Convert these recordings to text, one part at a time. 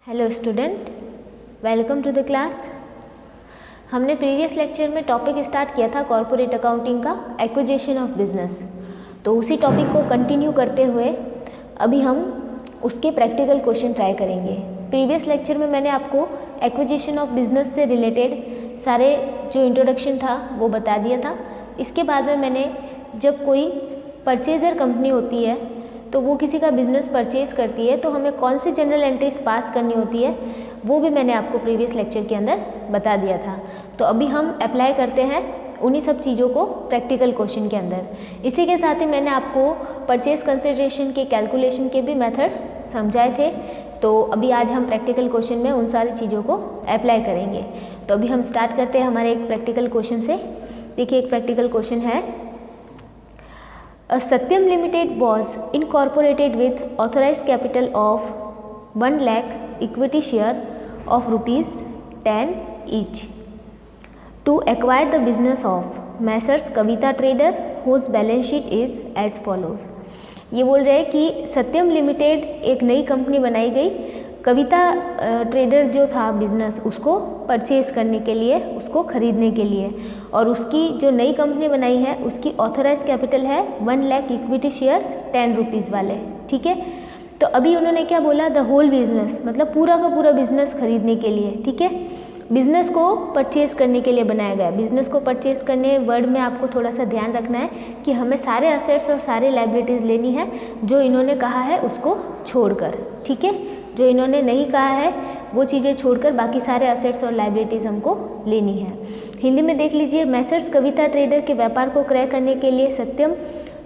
Hello student, welcome to the class. हमने previous lecture में topic start किया था कॉर्पोरेट अकाउंटिंग का एक्विजिशन ऑफ बिजनेस। तो उसी टॉपिक को कंटिन्यू करते हुए अभी हम उसके प्रैक्टिकल क्वेश्चन ट्राई करेंगे। प्रीवियस लेक्चर में मैंने आपको एक्विजिशन ऑफ बिजनेस से रिलेटेड सारे जो इंट्रोडक्शन था वो बता दिया था। इसके बाद में मैंने जब कोई परचेजर कंपनी होती है तो वो किसी का बिजनेस परचेज करती है तो हमें कौन सी जनरल एंट्रीज पास करनी होती है वो भी मैंने आपको प्रीवियस लेक्चर के अंदर बता दिया था। तो अभी हम अप्लाई करते हैं उन्हीं सब चीज़ों को प्रैक्टिकल क्वेश्चन के अंदर। इसी के साथ ही मैंने आपको परचेज कंसिडरेशन के कैलकुलेशन के भी मेथड समझाए थे। तो अभी आज हम प्रैक्टिकल क्वेश्चन में उन सारी चीज़ों को अप्लाई करेंगे। तो अभी हम स्टार्ट करते हैं हमारे एक प्रैक्टिकल क्वेश्चन से। देखिए, एक प्रैक्टिकल क्वेश्चन है, Satyam Limited was incorporated with authorized capital of 1 lakh equity share of rupees 10 each to acquire the business of Messrs Kavita Trader whose balance sheet is as follows। ये बोल रहे हैं कि सत्यम limited एक नई company बनाई गई, कविता ट्रेडर जो था बिजनेस उसको परचेज करने के लिए, उसको खरीदने के लिए, और उसकी जो नई कंपनी बनाई है उसकी ऑथराइज कैपिटल है 1 लाख इक्विटी शेयर 10 रुपीज़ वाले। ठीक है, तो अभी उन्होंने क्या बोला, द होल बिजनेस, मतलब पूरा का पूरा बिजनेस खरीदने के लिए। ठीक है, बिजनेस को परचेज करने के लिए बनाया गया। बिजनेस को परचेज करने वर्ड में आपको थोड़ा सा ध्यान रखना है कि हमें सारे असेट्स और सारे लायबिलिटीज़ लेनी है जो इन्होंने कहा है उसको छोड़कर। ठीक है, जो इन्होंने नहीं कहा है वो चीज़ें छोड़कर बाकी सारे असेट्स और लायबिलिटीज़ हमको लेनी है। हिंदी में देख लीजिए, मैसर्स कविता ट्रेडर के व्यापार को क्रय करने के लिए सत्यम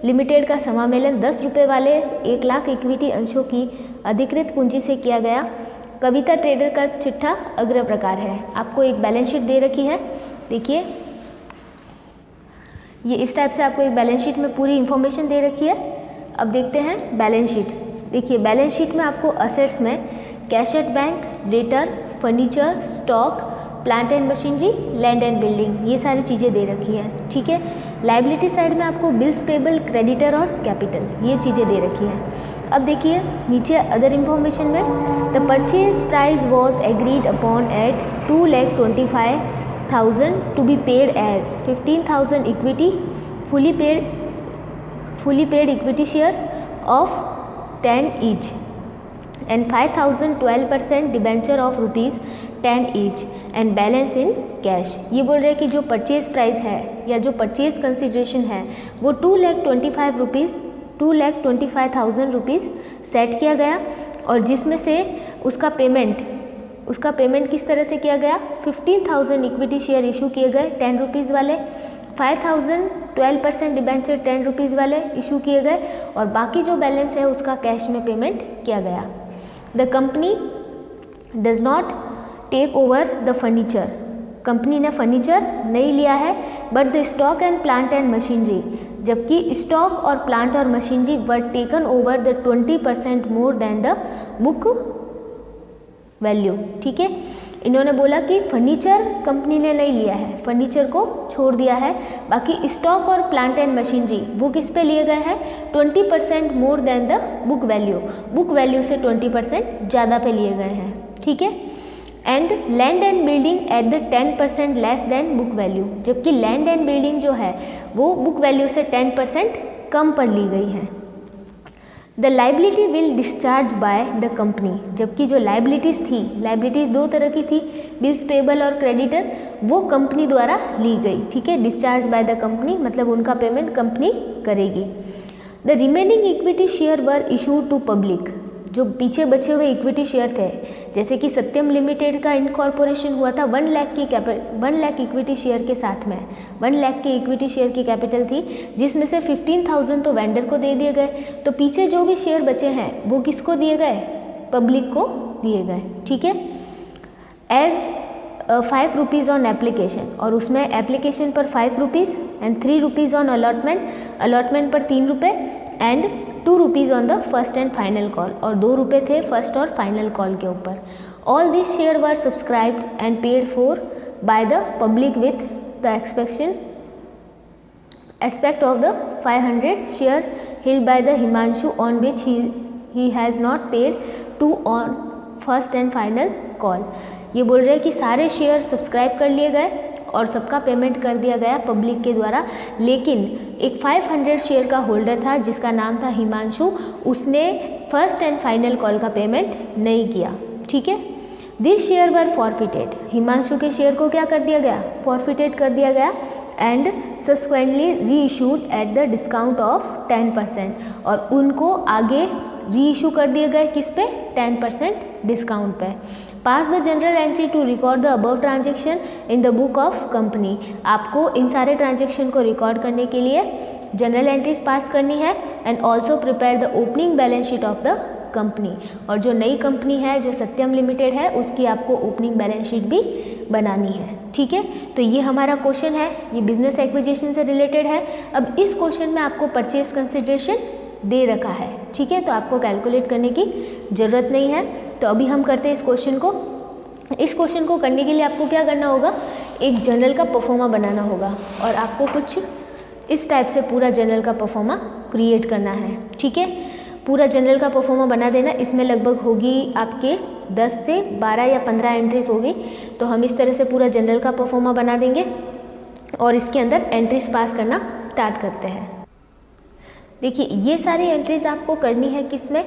लिमिटेड का समामेलन 10 रुपये वाले 1 लाख इक्विटी अंशों की अधिकृत पूंजी से किया गया। कविता ट्रेडर का चिट्ठा अग्र प्रकार है। आपको एक बैलेंस शीट दे रखी है। देखिए, ये इस टाइप से आपको एक बैलेंस शीट में पूरी इंफॉर्मेशन दे रखी है। अब देखते हैं बैलेंस शीट। देखिए, बैलेंस शीट में आपको असेट्स में cash at bank, debtor, furniture, stock, plant and machinery, land and building, ये सारी चीज़ें दे रखी है। ठीक है, लायबिलिटी साइड में आपको बिल्स पेबल, क्रेडिटर और कैपिटल, ये चीज़ें दे रखी हैं। अब देखिए नीचे अदर इंफॉर्मेशन में, the purchase price was agreed upon at 2,25,000 to be paid as 15,000 equity fully paid equity shares of 10 each and 5,000 12% debenture of rupees 10 each and balance in cash. ये बोल रहे हैं कि जो परचेज प्राइस है या जो परचेज कंसिडरेशन है वो 2,25,000 रुपीज़ सेट किया गया, और जिसमें से उसका पेमेंट किस तरह से किया गया, 15,000 इक्विटी शेयर इशू किए गए 10 रुपीज़ वाले, 5,000 12% डिबेंचर 10 रुपीज़ वाले इशू किए गए, और बाकी जो बैलेंस है उसका कैश में पेमेंट किया गया। The company does not take over the furniture, company ने फर्नीचर नहीं लिया है, but the stock and plant and machinery, जबकि स्टॉक और प्लांट और machinery were taken over the 20% more than the book value. ठीक है, इन्होंने बोला कि फर्नीचर कंपनी ने नहीं लिया है, फर्नीचर को छोड़ दिया है, बाकी स्टॉक और प्लांट एंड मशीनरी वो किस पे लिए गए हैं, 20% more than the book value, book value से 20% ज़्यादा पे लिए गए हैं। ठीक है, and land and building at the 10% less than book value, जबकि लैंड एंड बिल्डिंग जो है वो बुक वैल्यू से 10% कम पर ली गई है। The liability will discharge by the company, जबकि जो लाइबिलिटीज़ थी, लाइबिलिटीज़ दो तरह की थी, बिल्स पेबल और क्रेडिटर, वो कंपनी द्वारा ली गई। ठीक है, डिस्चार्ज बाय द कंपनी मतलब उनका पेमेंट कंपनी करेगी। The remaining equity share were issue to public, जो पीछे बचे हुए इक्विटी शेयर थे, जैसे कि सत्यम लिमिटेड का इनकॉर्पोरेशन हुआ था 1 लाख इक्विटी शेयर के साथ में, 1 लाख की इक्विटी शेयर की कैपिटल थी, जिसमें से 15,000 तो वेंडर को दे दिए गए, तो पीछे जो भी शेयर बचे हैं वो किसको दिए गए, पब्लिक को दिए गए। ठीक है, एज 5 रुपीज़ ऑन एप्लीकेशन, और उसमें एप्लीकेशन पर 5 rupees and 3 rupees on allotment पर 3 रुपये and 2 rupees on the first and final call, और 2 रुपये थे फर्स्ट और फाइनल कॉल के ऊपर। All this share were subscribed and paid for by the public with the expect of the 500 share held by the Himanshu on which he has not paid 2 on first and final call. ये बोल रहे हैं कि सारे share subscribe कर लिए गए और सबका पेमेंट कर दिया गया पब्लिक के द्वारा, लेकिन एक 500 शेयर का होल्डर था जिसका नाम था हिमांशु, उसने फर्स्ट एंड फाइनल कॉल का पेमेंट नहीं किया। ठीक है, this share were forfeited, Himanshu के शेयर को क्या कर दिया गया, फॉरफिटेड कर दिया गया एंड सब्सिक्वेंटली री issued at the discount of 10%, और उनको आगे री इशू कर दिए गए किस पे, 10% डिस्काउंट पे। Pass the general entry to record the above transaction in the book of company, आपको इन सारे ट्रांजेक्शन को रिकॉर्ड करने के लिए जनरल एंट्रीज पास करनी है and also prepare the opening balance sheet of the company, और जो नई कंपनी है जो सत्यम लिमिटेड है उसकी आपको ओपनिंग बैलेंस शीट भी बनानी है। ठीक है, तो ये हमारा क्वेश्चन है, ये बिजनेस एक्विजिशन से रिलेटेड है। अब इस क्वेश्चन में आपको परचेज कंसिडरेशन दे रखा है। ठीक है, तो आपको कैलकुलेट करने की ज़रूरत नहीं है। तो अभी हम करते हैं इस क्वेश्चन को। इस क्वेश्चन को करने के लिए आपको क्या करना होगा, एक जनरल का परफॉर्मा बनाना होगा और आपको कुछ इस टाइप से पूरा जनरल का परफॉर्मा क्रिएट करना है। ठीक है, पूरा जनरल का परफॉर्मा बना देना। इसमें लगभग होगी आपके 10 से 12 या 15 एंट्रीज होगी। तो हम इस तरह से पूरा जनरल का परफॉर्मा बना देंगे और इसके अंदर एंट्रीज पास करना स्टार्ट करते हैं। देखिए, ये सारी एंट्रीज आपको करनी है किसमें,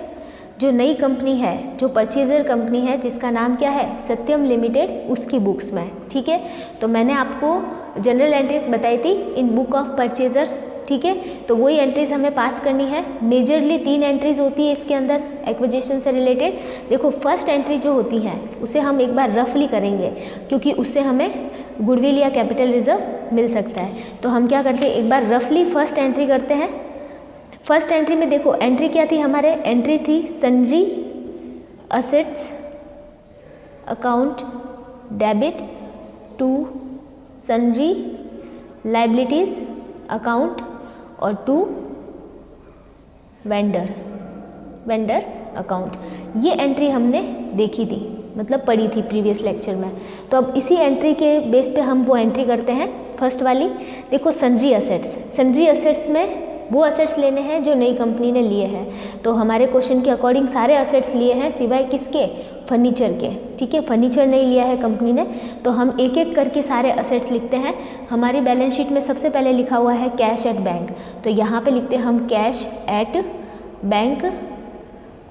जो नई कंपनी है, जो परचेजर कंपनी है जिसका नाम क्या है, सत्यम लिमिटेड, उसकी बुक्स में। ठीक है, तो मैंने आपको जनरल एंट्रीज बताई थी इन बुक ऑफ परचेजर। ठीक है, तो वही एंट्रीज हमें पास करनी है। मेजरली 3 एंट्रीज होती है इसके अंदर एक्विजिशन से रिलेटेड। देखो, फर्स्ट एंट्री जो होती है उसे हम एक बार रफली करेंगे क्योंकि उससे हमें गुडविल या कैपिटल रिजर्व मिल सकता है। तो हम क्या करते हैं, एक बार रफली फर्स्ट एंट्री करते हैं। फर्स्ट एंट्री में देखो, एंट्री क्या थी हमारे, एंट्री थी sundry assets account debit to sundry liabilities account और टू वेंडर्स अकाउंट। ये एंट्री हमने देखी थी, मतलब पढ़ी थी प्रीवियस लेक्चर में। तो अब इसी एंट्री के बेस पे हम वो एंट्री करते हैं। फर्स्ट वाली देखो, सन्ड्री असेट्स। सन्ड्री असेट्स में वो असेट्स लेने हैं जो नई कंपनी ने लिए हैं। तो हमारे क्वेश्चन के अकॉर्डिंग सारे असेट्स लिए हैं सिवाय किसके, फर्नीचर के। ठीक है, फर्नीचर नहीं लिया है कंपनी ने। तो हम एक एक करके सारे असेट्स लिखते हैं। हमारी बैलेंस शीट में सबसे पहले लिखा हुआ है कैश एट बैंक, तो यहाँ पे लिखते हैं हम cash at bank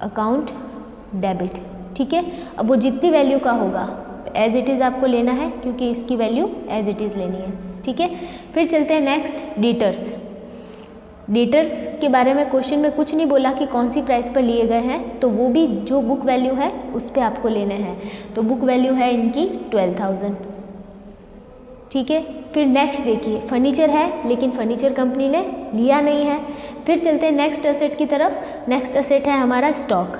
account debit. ठीक है, अब वो जितनी वैल्यू का होगा एज इट इज़ आपको लेना है क्योंकि इसकी वैल्यू एज इट इज़ लेनी है। ठीक है, फिर चलते हैं नेक्स्ट, डेटर्स। डेटर्स के बारे में क्वेश्चन में कुछ नहीं बोला कि कौन सी प्राइस पर लिए गए हैं, तो वो भी जो बुक वैल्यू है उस पर आपको लेने हैं। तो बुक वैल्यू है इनकी 12,000। ठीक है, फिर नेक्स्ट देखिए, फर्नीचर है लेकिन फर्नीचर कंपनी ने लिया नहीं है। फिर चलते हैं नेक्स्ट एसेट की तरफ। नेक्स्ट एसेट है हमारा स्टॉक,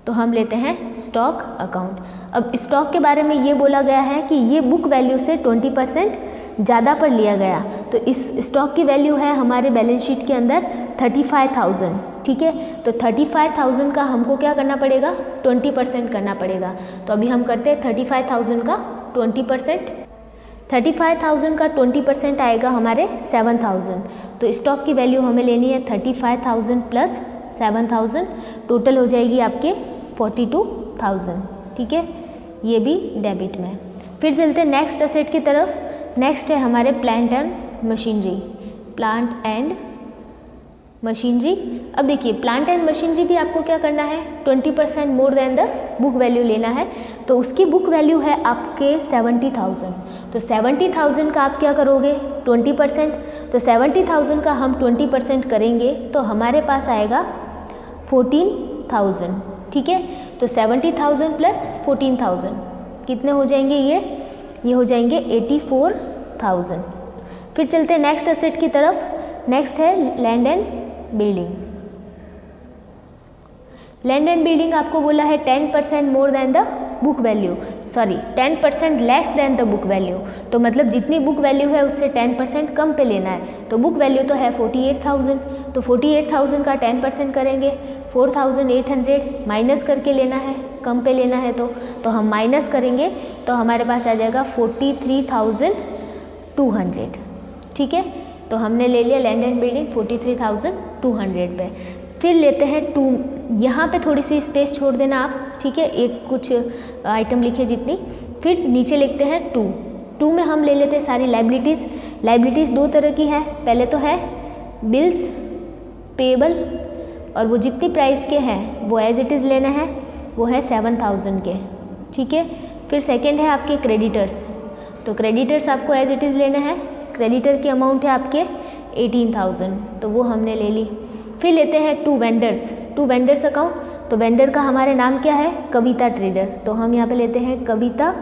तो हम लेते हैं स्टॉक अकाउंट। अब स्टॉक के बारे में ये बोला गया है कि ये बुक वैल्यू से 20% ज़्यादा पर लिया गया। तो इस स्टॉक की वैल्यू है हमारे बैलेंस शीट के अंदर 35,000। ठीक है, तो 35,000 का हमको क्या करना पड़ेगा, 20% करना पड़ेगा। तो अभी हम करते हैं 35,000 का 20%। 35,000 का 20% आएगा हमारे 7,000। तो स्टॉक की वैल्यू हमें लेनी है 35,000 प्लस 7,000, टोटल हो जाएगी आपके 42,000। ठीक है, ये भी डेबिट में। फिर चलते हैं नेक्स्ट एसेट की तरफ। नेक्स्ट है हमारे plant and machinery. Plant and machinery, अब देखिए प्लांट एंड मशीनरी भी आपको क्या करना है, 20% more than the book value लेना है। तो उसकी बुक वैल्यू है आपके 70,000। तो 70,000 का आप क्या करोगे, 20%। तो 70,000 का हम 20% करेंगे तो हमारे पास आएगा 14,000। ठीक है, तो 70,000 प्लस 14,000 कितने हो जाएंगे, ये हो जाएंगे 84,000। फिर चलते हैं नेक्स्ट एसेट की तरफ। नेक्स्ट है land and building. Land and building आपको बोला है 10% मोर than the book value, 10% less than the book value. तो मतलब जितनी बुक वैल्यू है उससे 10% कम पे लेना है। तो बुक वैल्यू तो है 48,000, तो 48,000 का 10% करेंगे 4,800 माइनस करके लेना है, कम पे लेना है। तो हम माइनस करेंगे तो हमारे पास आ जाएगा 43,200। ठीक है, तो हमने ले लिया लैंड एंड बिल्डिंग 43,200 पे। फिर लेते हैं टू, यहाँ पे थोड़ी सी स्पेस छोड़ देना आप, ठीक है, एक कुछ आइटम लिखे जितनी। फिर नीचे लिखते हैं 2 में हम ले लेते हैं सारी लाइबिलिटीज़ दो तरह की है। पहले तो है बिल्स पेबल, और वो जितनी प्राइस के हैं वो एज इट इज़ लेना है, वो है 7000 के, ठीक है। फिर सेकंड है आपके क्रेडिटर्स, तो क्रेडिटर्स आपको एज इट इज़ लेना है। क्रेडिटर की अमाउंट है आपके 18000, तो वो हमने ले ली। फिर लेते हैं 2 वेंडर्स अकाउंट, तो वेंडर का हमारे नाम क्या है, कविता ट्रेडर, तो हम यहाँ पे लेते हैं कविता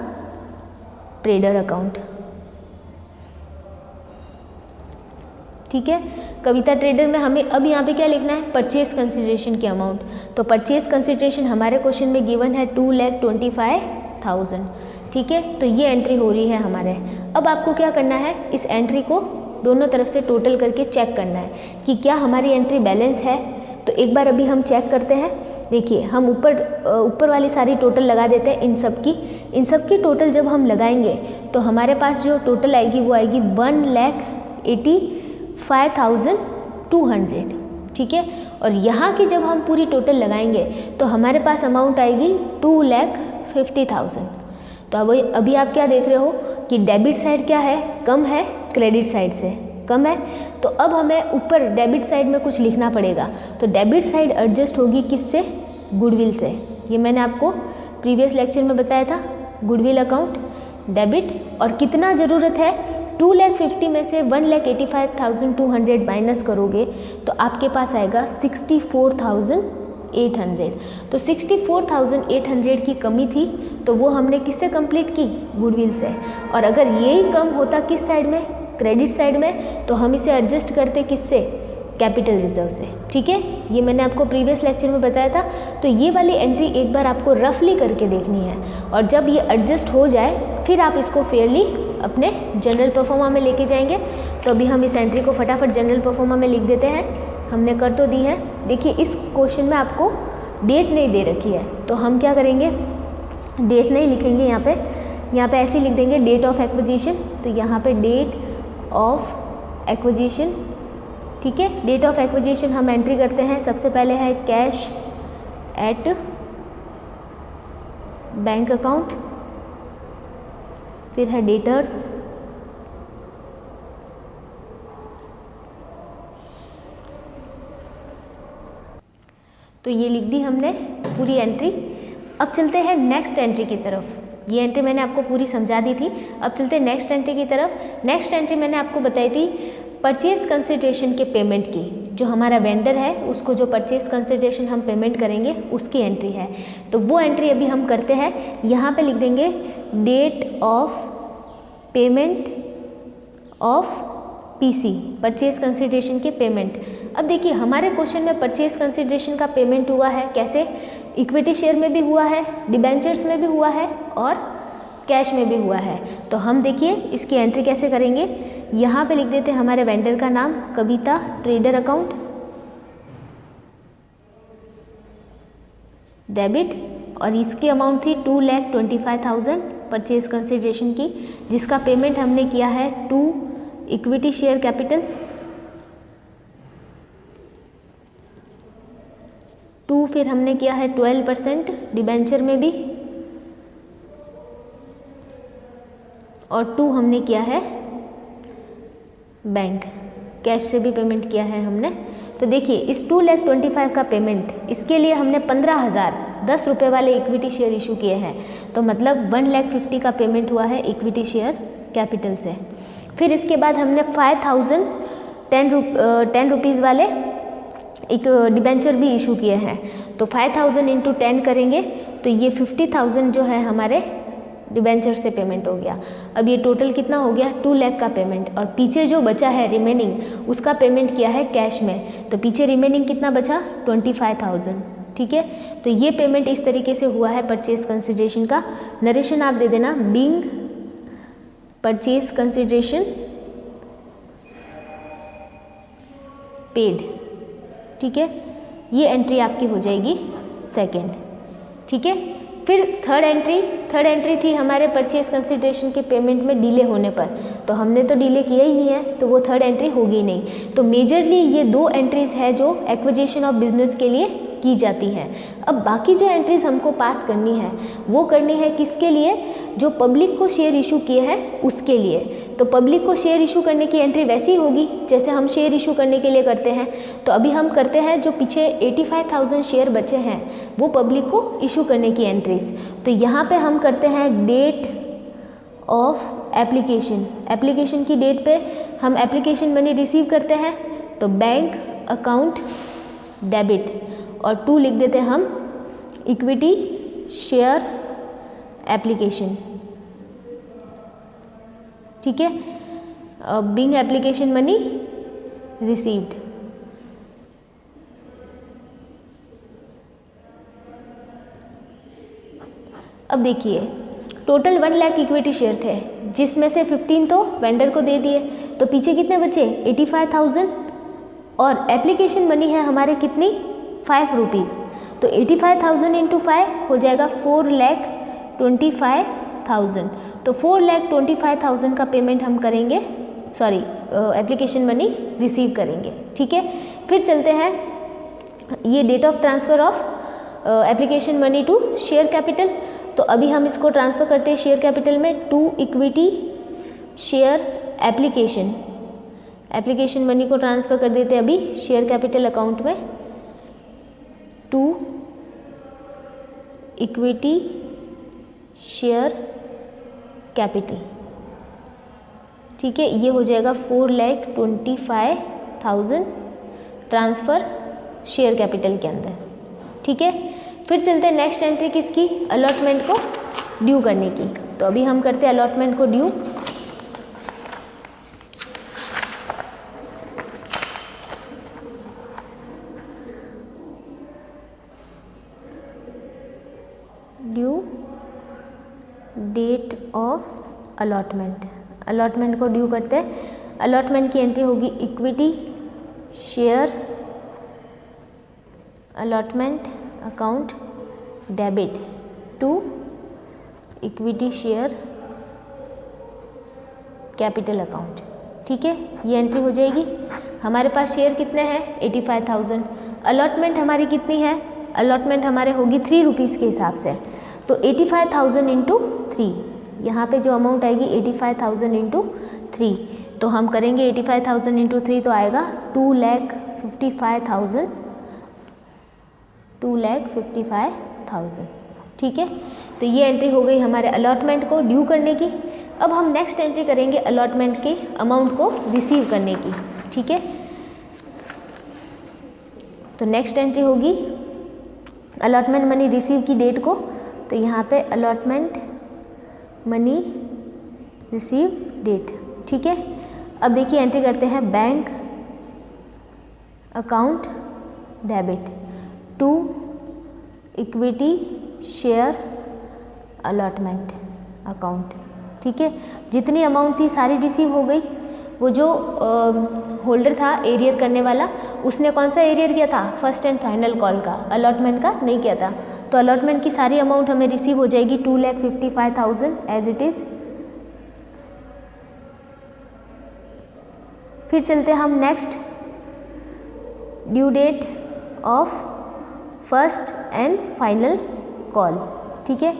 ट्रेडर अकाउंट, ठीक है। कविता ट्रेडर में हमें अब यहाँ पे क्या लिखना है, परचेज कंसिडरेशन की अमाउंट। तो परचेज कंसिडरेशन हमारे क्वेश्चन में गिवन है 2,25,000, ठीक है। तो ये एंट्री हो रही है हमारे। अब आपको क्या करना है, इस एंट्री को दोनों तरफ से टोटल करके चेक करना है कि क्या हमारी एंट्री बैलेंस है। तो एक बार अभी हम चेक करते हैं। देखिए, हम ऊपर वाली सारी टोटल लगा देते हैं इन सब की टोटल जब हम लगाएंगे तो हमारे पास जो टोटल आएगी वो आएगी 1,85,200, ठीक है। और यहाँ की जब हम पूरी टोटल लगाएंगे तो हमारे पास अमाउंट आएगी 2,50,000। तो अभी आप क्या देख रहे हो कि डेबिट साइड क्या है, कम है, क्रेडिट साइड से कम है। तो अब हमें ऊपर डेबिट साइड में कुछ लिखना पड़ेगा। तो डेबिट साइड एडजस्ट होगी किससे, गुडविल से। ये मैंने आपको प्रीवियस लेक्चर में बताया था, गुडविल अकाउंट डेबिट। और कितना ज़रूरत है, 2,50,000 में से 1,85,200 माइनस करोगे तो आपके पास आएगा 64,800। तो 64,800 की कमी थी, तो वो हमने किससे कंप्लीट की, गुडविल से। और अगर यही कम होता किस साइड में, क्रेडिट साइड में, तो हम इसे एडजस्ट करते किससे, कैपिटल रिजर्व से, ठीक है। ये मैंने आपको प्रीवियस लेक्चर में बताया था। तो ये वाली एंट्री एक बार आपको रफली करके देखनी है, और जब ये एडजस्ट हो जाए फिर आप इसको फेयरली अपने जनरल परफॉर्मा में लेके जाएंगे। तो अभी हम इस एंट्री को फटाफट जनरल परफॉर्मा में लिख देते हैं। हमने कर तो दी है। देखिए, इस क्वेश्चन में आपको डेट नहीं दे रखी है, तो हम क्या करेंगे, डेट नहीं लिखेंगे यहाँ पे ऐसे लिख देंगे डेट ऑफ एक्विजिशन। तो यहाँ पे डेट ऑफ एक्विजिशन, ठीक है। डेट ऑफ एक्विजिशन हम एंट्री करते हैं। सबसे पहले है कैश एट बैंक अकाउंट, फिर है डेटर्स, तो ये लिख दी हमने पूरी एंट्री। अब चलते हैं नेक्स्ट एंट्री की तरफ। ये एंट्री मैंने आपको पूरी समझा दी थी। अब चलते हैं नेक्स्ट एंट्री की तरफ। नेक्स्ट एंट्री मैंने आपको बताई थी परचेज कंसिडरेशन के पेमेंट की। जो हमारा वेंडर है उसको जो परचेज कंसिडरेशन हम पेमेंट करेंगे उसकी एंट्री है। तो वो एंट्री अभी हम करते हैं। यहाँ पे लिख देंगे date of payment of PC, purchase consideration के पेमेंट। अब देखिए, हमारे क्वेश्चन में परचेज कंसिडरेशन का पेमेंट हुआ है कैसे, इक्विटी शेयर में भी हुआ है, डिबेंचर्स में भी हुआ है और कैश में भी हुआ है। तो हम देखिए इसकी एंट्री कैसे करेंगे। यहाँ पे लिख देते हैं हमारे वेंडर का नाम कविता ट्रेडर अकाउंट, डेबिट, और इसकी अमाउंट थी 2,25,000 परचेज कंसिडरेशन की, जिसका पेमेंट हमने किया है 2 इक्विटी शेयर कैपिटल, 2 फिर हमने किया है 12% डिबेंचर में भी, और 2 हमने किया है बैंक कैश से भी पेमेंट किया है हमने। तो देखिए, इस 2,25,000 का पेमेंट, इसके लिए हमने 15,010 रुपये वाले इक्विटी शेयर इशू किए हैं। तो मतलब 1,50,000 का पेमेंट हुआ है इक्विटी शेयर कैपिटल से। फिर इसके बाद हमने 5,000 10 रुपीज़ वाले एक डिबेंचर भी इशू किए हैं। तो 5,000 इंटू 10 करेंगे तो ये 50,000 जो है हमारे डिबेंचर से पेमेंट हो गया। अब ये टोटल कितना हो गया, 2 लाख का पेमेंट। और पीछे जो बचा है रिमेनिंग, उसका पेमेंट किया है कैश में। तो पीछे रिमेनिंग कितना बचा, 25,000, ठीक है। तो ये पेमेंट इस तरीके से हुआ है परचेज कंसिडरेशन का। नरेशन आप दे देना, बीइंग परचेज कंसिडरेशन पेड, ठीक है। ये एंट्री आपकी हो जाएगी सेकेंड, ठीक है। फिर थर्ड एंट्री थी हमारे परचेज कंसिडरेशन के पेमेंट में डिले होने पर। तो हमने तो डिले किया ही नहीं है, तो वो थर्ड एंट्री होगी नहीं। तो मेजरली ये 2 एंट्रीज है जो एक्विजिशन ऑफ बिजनेस के लिए की जाती है। अब बाकी जो एंट्रीज हमको पास करनी है वो करनी है किसके लिए, जो पब्लिक को शेयर इशू किए हैं उसके लिए। तो पब्लिक को शेयर इशू करने की एंट्री वैसी होगी जैसे हम शेयर इशू करने के लिए करते हैं। तो अभी हम करते हैं जो पीछे 85,000 शेयर बचे हैं वो पब्लिक को इशू करने की एंट्रीज। तो यहाँ पे हम करते हैं डेट ऑफ एप्लीकेशन, एप्लीकेशन की डेट पे हम एप्लीकेशन मनी रिसीव करते हैं। तो बैंक अकाउंट डेबिट और 2 लिख देते हैं हम इक्विटी शेयर एप्लीकेशन, ठीक है, बिंग एप्लीकेशन मनी रिसीव्ड। अब देखिए टोटल 1 लाख इक्विटी शेयर थे जिसमें से 15 तो वेंडर को दे दिए, तो पीछे कितने बचे 85,000 और एप्लीकेशन मनी है हमारे कितनी 5 रुपीज़। तो 85,000 इंटू 5 हो जाएगा 4,25,000। तो 4,25,000 का पेमेंट हम करेंगे, सॉरी एप्लीकेशन मनी रिसीव करेंगे, ठीक है। फिर चलते हैं ये date of transfer of application money to share capital. तो अभी हम इसको ट्रांसफ़र करते हैं शेयर कैपिटल में, to equity share application, application money को ट्रांसफ़र कर देते हैं अभी शेयर कैपिटल अकाउंट में, टू इक्विटी शेयर कैपिटल, ठीक है। ये हो जाएगा 4,25,000 ट्रांसफ़र शेयर कैपिटल के अंदर, ठीक है। फिर चलते हैं नेक्स्ट एंट्री किसकी, अलॉटमेंट को ड्यू करने की। तो अभी हम करते हैं अलॉटमेंट को due. Due date of allotment, allotment को ड्यू करते हैं। अलॉटमेंट की एंट्री होगी equity share allotment account debit to equity share capital account, ठीक है। ये एंट्री हो जाएगी। हमारे पास शेयर कितने हैं 85,000, अलॉटमेंट हमारी कितनी है, अलॉटमेंट हमारे होगी 3 रुपीज़ के हिसाब से। तो 85,000 इंटू 3, यहाँ पर जो अमाउंट आएगी 85,000 इंटू 3, तो हम करेंगे 85,000 इंटू 3 तो आएगा 2,55,000, 2,55,000, ठीक है। तो ये एंट्री हो गई हमारे अलॉटमेंट को ड्यू करने की। अब हम नेक्स्ट एंट्री करेंगे अलॉटमेंट के अमाउंट को रिसीव करने की, ठीक है। तो नेक्स्ट एंट्री होगी अलॉटमेंट मनी रिसीव की डेट को। तो यहाँ पे अलॉटमेंट मनी रिसीव डेट, ठीक है। अब देखिए एंट्री करते हैं bank account debit to equity share allotment account, ठीक है। जितनी अमाउंट थी सारी रिसीव हो गई। वो जो होल्डर था एरियर करने वाला, उसने कौन सा एरियर किया था, फर्स्ट एंड फाइनल कॉल का, अलॉटमेंट का नहीं किया था। तो अलॉटमेंट की सारी अमाउंट हमें रिसीव हो जाएगी 2,55,000 एज इट इज़। फिर चलते हैं हम next due date of first and final call, ठीक है।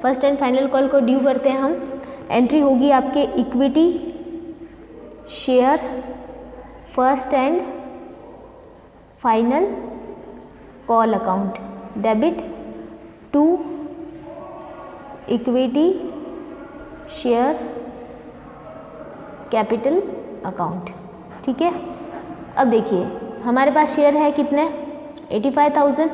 फर्स्ट एंड फाइनल कॉल को ड्यू करते हैं हम। एंट्री होगी आपके equity share first and final call account debit to equity share capital account, ठीक है। अब देखिए हमारे पास शेयर है कितने 85,000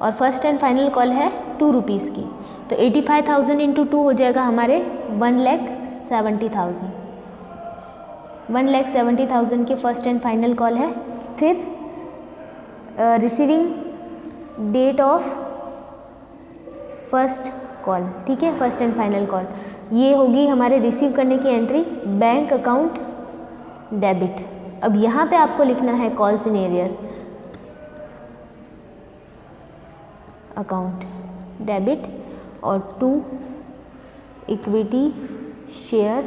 और फर्स्ट एंड फाइनल कॉल है 2 रुपीज़ की। तो 85,000 इंटू 2 हो जाएगा हमारे 1,70,000, 1,70,000 के फर्स्ट एंड फाइनल कॉल है। फिर receiving date of first call, ठीक है, फर्स्ट एंड फाइनल कॉल, ये होगी हमारे रिसीव करने की एंट्री बैंक अकाउंट डेबिट। अब यहाँ पे आपको लिखना है calls in arrear account debit और to equity share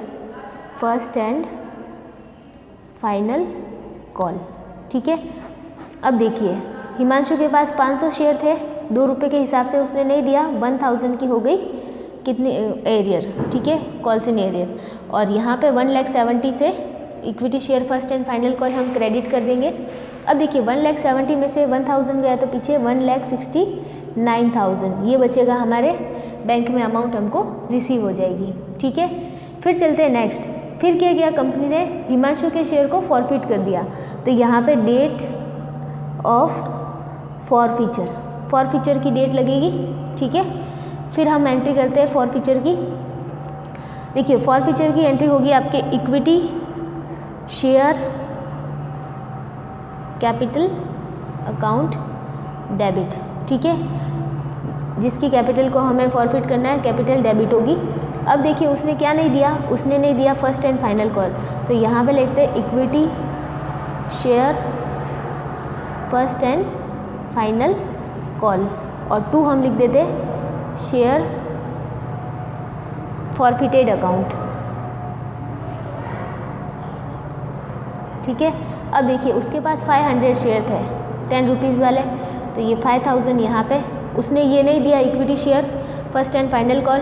first and final call, ठीक है। अब देखिए हिमांशु के पास 500 शेयर थे, 2 रुपये के हिसाब से उसने नहीं दिया, 1000 की हो गई कितनी एरियर, ठीक है, कॉल्स इन एरियर। और यहाँ पे 1,70,000 से equity share first and final call हम क्रेडिट कर देंगे। अब देखिए 1,70,000 में से 1000 गया तो पीछे 1,69,000 ये बचेगा हमारे बैंक में, अमाउंट हमको रिसीव हो जाएगी, ठीक है। फिर चलते हैं नेक्स्ट। फिर क्या किया कंपनी ने, हिमांशु के शेयर को फॉरफिट कर दिया। तो यहाँ पे डेट ऑफ फॉरफीचर की डेट लगेगी, ठीक है। फिर हम एंट्री करते हैं फॉरफीचर की। देखिए फॉरफीचर की एंट्री होगी आपके equity share capital account debit, ठीक है। जिसकी कैपिटल को हमें फॉरफिट करना है कैपिटल डेबिट होगी। अब देखिए उसने क्या नहीं दिया, उसने नहीं दिया फर्स्ट एंड फाइनल कॉल। तो यहाँ पे लिखते हैं equity share first and final call, और 2 हम लिख देते शेयर फॉरफिटेड अकाउंट, ठीक है। अब देखिए उसके पास 500 शेयर थे 10 रुपीज़ वाले, तो ये 5000 यहाँ पे उसने ये नहीं दिया equity share first and final call,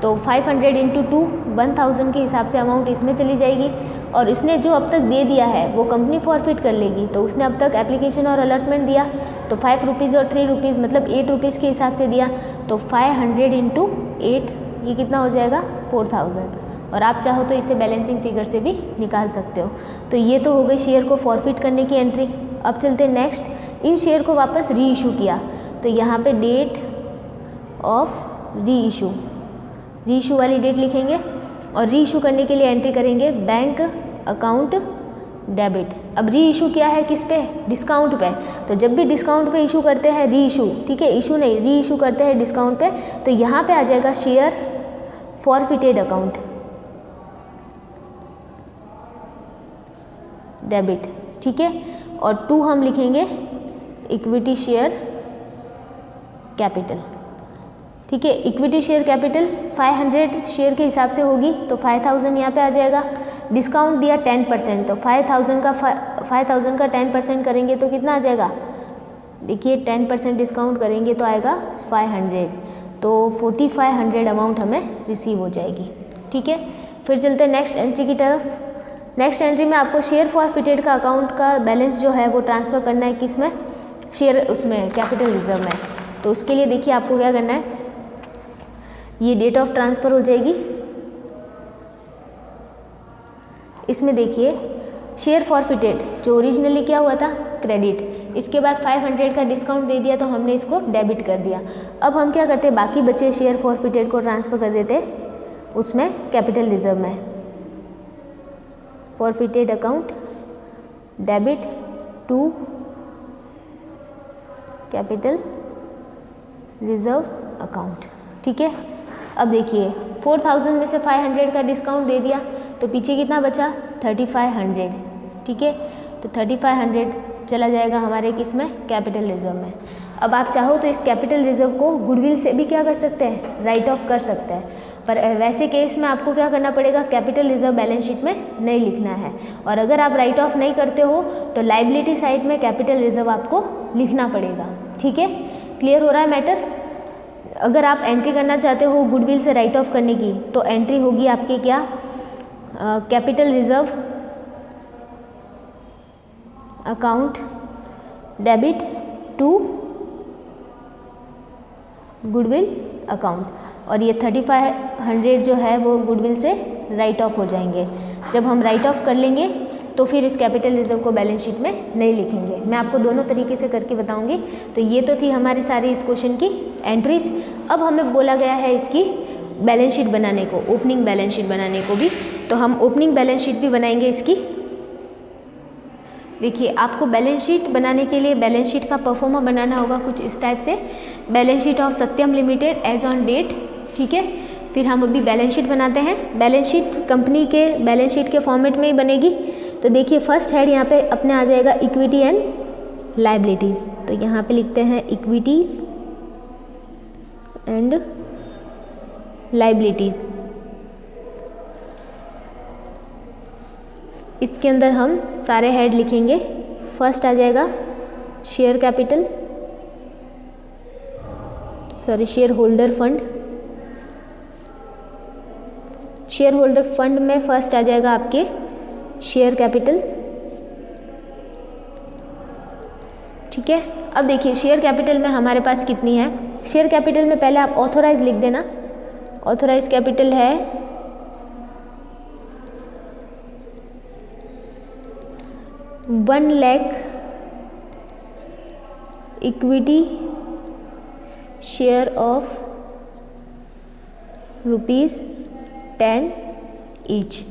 तो 500 इंटू 2 1000 के हिसाब से अमाउंट इसमें चली जाएगी। और इसने जो अब तक दे दिया है वो कंपनी फॉरफिट कर लेगी। तो उसने अब तक एप्लीकेशन और अलॉटमेंट दिया तो 5 रुपीज़ और 3 रुपीज़ मतलब 8 रुपीज़ के हिसाब से दिया, तो 500 इंटू 8 ये कितना हो जाएगा 4000। और आप चाहो तो इसे बैलेंसिंग फिगर से भी निकाल सकते हो। तो ये तो हो गई शेयर को फॉरफिट करने की एंट्री। अब चलते हैं नेक्स्ट, इन शेयर को वापस री इशू किया। तो यहाँ पे डेट ऑफ री इशू वाली डेट लिखेंगे और री इशू करने के लिए एंट्री करेंगे बैंक अकाउंट डेबिट। अब री इशू किया है किस पे, डिस्काउंट पे। तो जब भी डिस्काउंट पे इशू करते हैं री इशू, ठीक है, इशू नहीं री इशू करते हैं डिस्काउंट पे, तो यहाँ पे आ जाएगा शेयर फॉरफिटेड अकाउंट डेबिट, ठीक है। और 2 हम लिखेंगे इक्विटी शेयर कैपिटल, ठीक है। इक्विटी शेयर कैपिटल 500 शेयर के हिसाब से होगी तो 5000 यहाँ पे आ जाएगा। डिस्काउंट दिया 10%, तो 5000 का 10% करेंगे तो कितना आ जाएगा, देखिए 10% डिस्काउंट करेंगे तो आएगा 500, तो 4500 अमाउंट हमें रिसीव हो जाएगी, ठीक है। फिर चलते हैं नेक्स्ट एंट्री की तरफ। नेक्स्ट एंट्री में आपको शेयर फॉरफिटेड का अकाउंट का बैलेंस जो है वो ट्रांसफ़र करना है किस में, शेयर उसमें कैपिटल रिजर्व में। तो उसके लिए देखिए आपको क्या करना है, ये डेट ऑफ ट्रांसफ़र हो जाएगी। इसमें देखिए शेयर फॉरफिटेड जो ओरिजिनली क्या हुआ था क्रेडिट, इसके बाद 500 का डिस्काउंट दे दिया तो हमने इसको डेबिट कर दिया। अब हम क्या करते हैं, बाकी बचे शेयर फॉरफिटेड को ट्रांसफ़र कर देते उसमें कैपिटल रिजर्व में। Forfeited account debit to capital reserve account, ठीक है। अब देखिए 4000 में से 500 का डिस्काउंट दे दिया तो पीछे कितना बचा 3500, ठीक है। तो 3500 चला जाएगा हमारे किस में, कैपिटल रिजर्व में। अब आप चाहो तो इस कैपिटल रिजर्व को गुडविल से भी क्या कर सकते हैं, राइट ऑफ कर सकते हैं, पर वैसे केस में आपको क्या करना पड़ेगा, कैपिटल रिजर्व बैलेंस शीट में नहीं लिखना है। और अगर आप राइट ऑफ नहीं करते हो तो लाइबिलिटी साइड में कैपिटल रिजर्व आपको लिखना पड़ेगा, ठीक है। क्लियर हो रहा है मैटर। अगर आप एंट्री करना चाहते हो गुडविल से राइट ऑफ करने की तो एंट्री होगी आपके क्या, capital reserve account debit to goodwill account, और ये 3500 जो है वो गुडविल से राइट ऑफ हो जाएंगे। जब हम राइट ऑफ कर लेंगे तो फिर इस कैपिटल रिजर्व को बैलेंस शीट में नहीं लिखेंगे। मैं आपको दोनों तरीके से करके बताऊंगी। तो ये तो थी हमारी सारी इस क्वेश्चन की एंट्रीज। अब हमें बोला गया है इसकी बैलेंस शीट बनाने को, ओपनिंग बैलेंस शीट बनाने को भी। तो हम ओपनिंग बैलेंस शीट भी बनाएंगे इसकी। देखिए आपको बैलेंस शीट बनाने के लिए बैलेंस शीट का परफॉर्मा बनाना होगा कुछ इस टाइप से, balance sheet of Satyam limited as on date, ठीक है। फिर हम अभी बैलेंस शीट बनाते हैं। बैलेंस शीट कंपनी के बैलेंस शीट के फॉर्मेट में ही बनेगी। तो देखिए फर्स्ट हेड यहाँ पे अपने आ जाएगा इक्विटी एंड लाइबिलिटीज़। तो यहाँ पे लिखते हैं इक्विटीज़ एंड लाइबिलिटीज़। इसके अंदर हम सारे हेड लिखेंगे। फर्स्ट आ जाएगा share capital, share holder fund. Share holder fund में फर्स्ट आ जाएगा आपके शेयर कैपिटल। ठीक है, अब देखिए शेयर कैपिटल में हमारे पास कितनी है। शेयर कैपिटल में पहले आप ऑथोराइज लिख देना। ऑथोराइज कैपिटल है 1 lakh equity share of ₹10 each.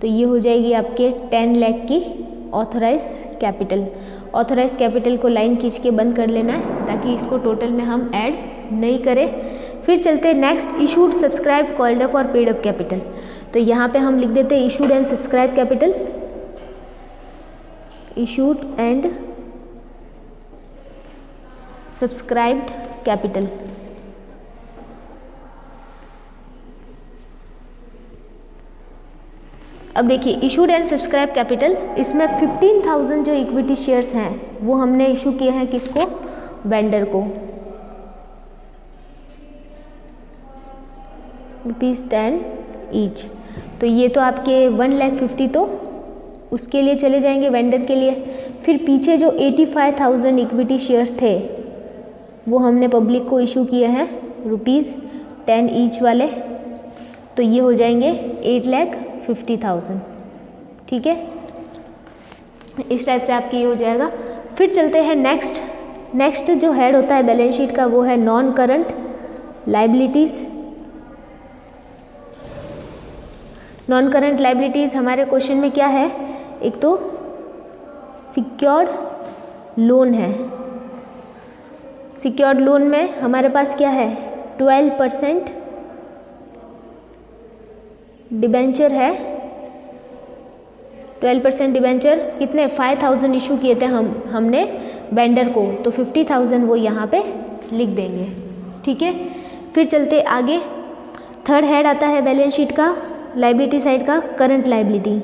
तो ये हो जाएगी आपके 10 लाख की ऑथोराइज कैपिटल। ऑथोराइज कैपिटल को लाइन खींच के बंद कर लेना है ताकि इसको टोटल में हम ऐड नहीं करें। फिर चलते हैं next, issued, subscribe, called up और पेड अप कैपिटल। तो यहाँ पे हम लिख देते हैं issued and subscribe capital. Issued and subscribed capital. अब देखिए इशूड एंड सब्सक्राइब कैपिटल, इसमें 15,000 जो इक्विटी शेयर्स हैं वो हमने इशू किए हैं किसको, वेंडर को, ₹10 ईच। तो ये तो आपके 1,50,000 तो उसके लिए चले जाएंगे वेंडर के लिए। फिर पीछे जो 85,000 इक्विटी शेयर्स थे वो हमने पब्लिक को इशू किए हैं ₹10 ईच वाले। तो ये हो जाएंगे 8,50,000। ठीक है, इस टाइप से आपके ये हो जाएगा। फिर चलते हैं नेक्स्ट जो हेड होता है बैलेंस शीट का वो है non current liabilities. Non current liabilities हमारे क्वेश्चन में क्या है, एक तो सिक्योर्ड लोन है। सिक्योर्ड लोन में हमारे पास क्या है, 12% डिबेंचर है। 12% डिबेंचर कितने, 5,000 इशू किए थे हमने वेंडर को, तो 50,000 वो यहाँ पे लिख देंगे। ठीक है, फिर चलते आगे। थर्ड हेड आता है बैलेंस शीट का लाइबिलिटी साइड का, करंट लाइबिलिटी।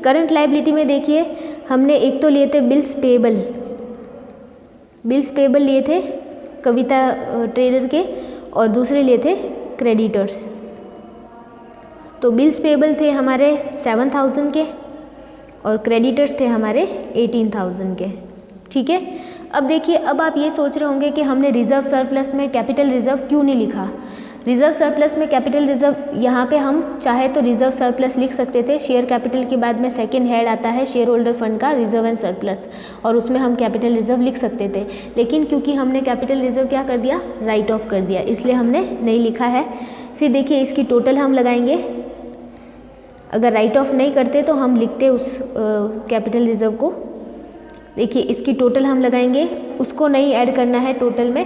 करंट लाइबिलिटी में देखिए हमने एक तो लिए थे बिल्स पेबल लिए थे कविता ट्रेडर के, और दूसरे लिए थे क्रेडिटर्स। तो बिल्स पेबल थे हमारे 7,000 के और क्रेडिटर्स थे हमारे 18,000 के। ठीक है, अब देखिए, अब आप ये सोच रहे होंगे कि हमने रिजर्व सरप्लस में कैपिटल रिजर्व क्यों नहीं लिखा। रिजर्व सरप्लस में कैपिटल रिजर्व, यहाँ पे हम चाहे तो रिजर्व सरप्लस लिख सकते थे। शेयर कैपिटल के बाद में सेकंड हेड आता है शेयर होल्डर फंड का, रिजर्व एंड सरप्लस, और उसमें हम कैपिटल रिजर्व लिख सकते थे। लेकिन क्योंकि हमने कैपिटल रिजर्व क्या कर दिया, राइट ऑफ कर दिया, इसलिए हमने नहीं लिखा है। फिर देखिए इसकी टोटल हम लगाएंगे। अगर राइट ऑफ नहीं करते तो हम लिखते उस कैपिटल रिजर्व को। देखिए इसकी टोटल हम लगाएंगे, उसको नहीं ऐड करना है टोटल में,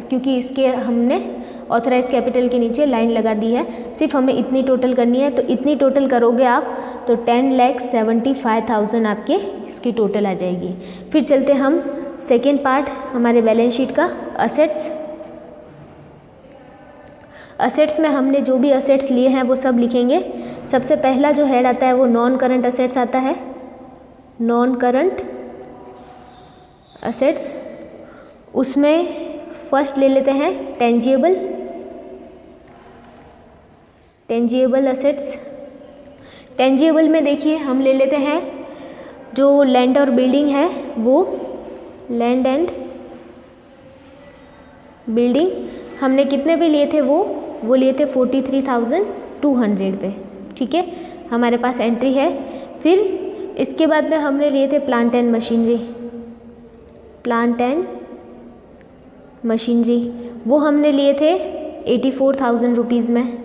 क्योंकि इसके हमने ऑथराइज कैपिटल के नीचे लाइन लगा दी है। सिर्फ हमें इतनी टोटल करनी है, तो इतनी टोटल करोगे आप तो 10,75,000 आपके इसकी टोटल आ जाएगी। फिर चलते हम सेकेंड पार्ट हमारे बैलेंस शीट का, असेट्स। असेट्स में हमने जो भी असेट्स लिए हैं वो सब लिखेंगे। सबसे पहला जो हेड आता है वो नॉन करंट असेट्स आता है। नॉन करंट असेट्स, उसमें फर्स्ट ले लेते हैं टेंजिएबल असेट्स। टेंजिएबल में देखिए हम ले लेते हैं जो लैंड और बिल्डिंग है, वो लैंड एंड बिल्डिंग हमने कितने पे लिए थे, वो लिए थे 43,200 पे। ठीक है, हमारे पास एंट्री है। फिर इसके बाद में हमने लिए थे प्लांट एंड मशीनरी, वो हमने लिए थे 84,000 रुपीज़ में।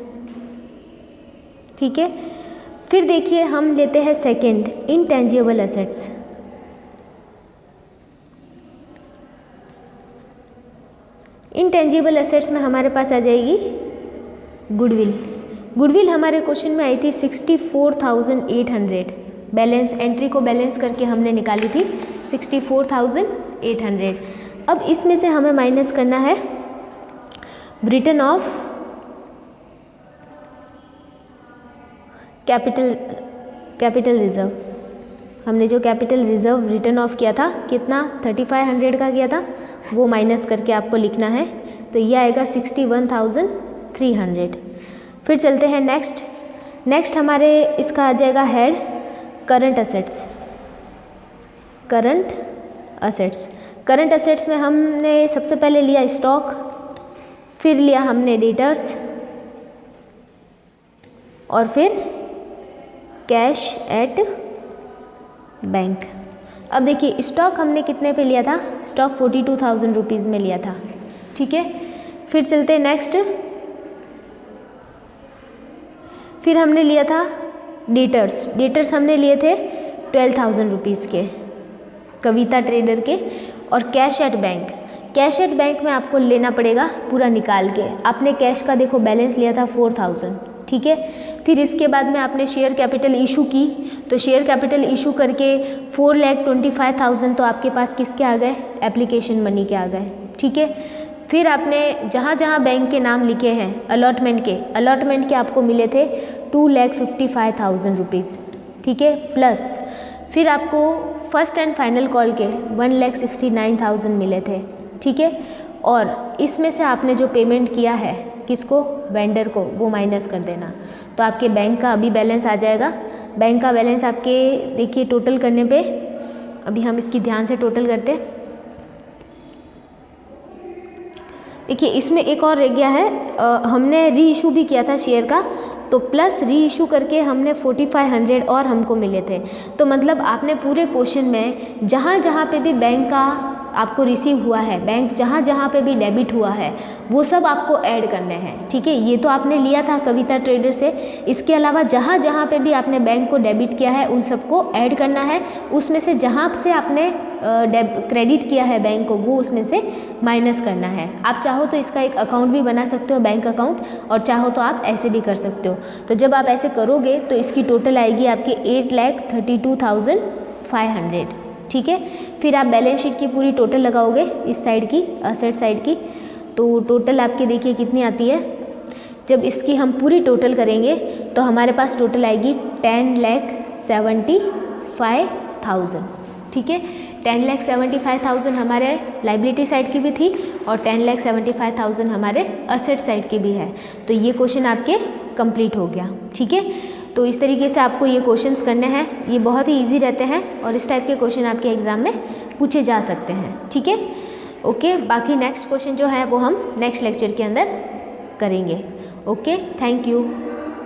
ठीक है, फिर देखिए हम लेते हैं second, intangible assets. Intangible assets में हमारे पास आ जाएगी गुडविल हमारे क्वेश्चन में आई थी 64,800। बैलेंस एंट्री को बैलेंस करके हमने निकाली थी 64,800। अब इसमें से हमें माइनस करना है रिटर्न ऑफ कैपिटल रिजर्व। हमने जो कैपिटल रिजर्व रिटर्न ऑफ किया था कितना, 3,500 का किया था, वो माइनस करके आपको लिखना है। तो ये आएगा 61,300। फिर चलते हैं नेक्स्ट हमारे इसका आ जाएगा head current assets. Current assets में हमने सबसे पहले लिया स्टॉक, फिर लिया हमने डेटर्स और फिर कैश एट बैंक। अब देखिए स्टॉक हमने कितने पे लिया था, स्टॉक 42,000 रुपीज़ में लिया था, ठीक है। फिर चलते नेक्स्ट, फिर हमने लिया था डेटर्स हमने लिए थे 12,000 रुपीज़ के कविता ट्रेडर के। और कैश एट बैंक में आपको लेना पड़ेगा पूरा निकाल के। आपने कैश का देखो बैलेंस लिया था 4,000, ठीक है। फिर इसके बाद में आपने शेयर कैपिटल इशू की, तो शेयर कैपिटल इशू करके 4,25,000 तो आपके पास किसके आ गए, एप्लीकेशन मनी के आ गए, ठीक है। फिर आपने जहाँ जहाँ बैंक के नाम लिखे हैं अलॉटमेंट के आपको मिले थे 2,55,000 रुपीज़, ठीक है। प्लस फिर आपको फर्स्ट एंड फाइनल कॉल के 1,69,000 मिले थे, ठीक है। और इसमें से आपने जो पेमेंट किया है किसको, वेंडर को, वो माइनस कर देना। तो आपके बैंक का अभी बैलेंस आ जाएगा। बैंक का बैलेंस आपके देखिए टोटल करने पे, अभी हम इसकी ध्यान से टोटल करते हैं। देखिए इसमें एक और रह गया है, हमने री इशू भी किया था शेयर का, तो प्लस री इशू करके हमने 4,500 और हमको मिले थे। तो मतलब आपने पूरे क्वेश्चन में जहाँ जहाँ पे भी बैंक का आपको रिसीव हुआ है, बैंक जहाँ जहाँ पे भी डेबिट हुआ है, वो सब आपको ऐड करने हैं, ठीक है। ये तो आपने लिया था कविता ट्रेडर से, इसके अलावा जहाँ जहाँ पे भी आपने बैंक को डेबिट किया है उन सबको ऐड करना है। उसमें से जहाँ से आपने क्रेडिट किया है बैंक को, वो उसमें से माइनस करना है। आप चाहो तो इसका एक अकाउंट भी बना सकते हो, बैंक अकाउंट, और चाहो तो आप ऐसे भी कर सकते हो। तो जब आप ऐसे करोगे तो इसकी टोटल आएगी आपकी 8,32,500, ठीक है। फिर आप बैलेंस शीट की पूरी टोटल लगाओगे इस साइड की, असेट साइड की, तो टोटल आपकी देखिए कितनी आती है। जब इसकी हम पूरी टोटल करेंगे तो हमारे पास टोटल आएगी 10,75,000, ठीक है। 10,75,000 हमारे लाइबिलिटी साइड की भी थी और 10,75,000 हमारे असेट साइड की भी है। तो ये क्वेश्चन आपके कंप्लीट हो गया, ठीक है। तो इस तरीके से आपको ये क्वेश्चंस करने हैं, ये बहुत ही इजी रहते हैं और इस टाइप के क्वेश्चन आपके एग्जाम में पूछे जा सकते हैं, ठीक है। ओके, बाकी नेक्स्ट क्वेश्चन जो है वो हम नेक्स्ट लेक्चर के अंदर करेंगे। Okay, thank you.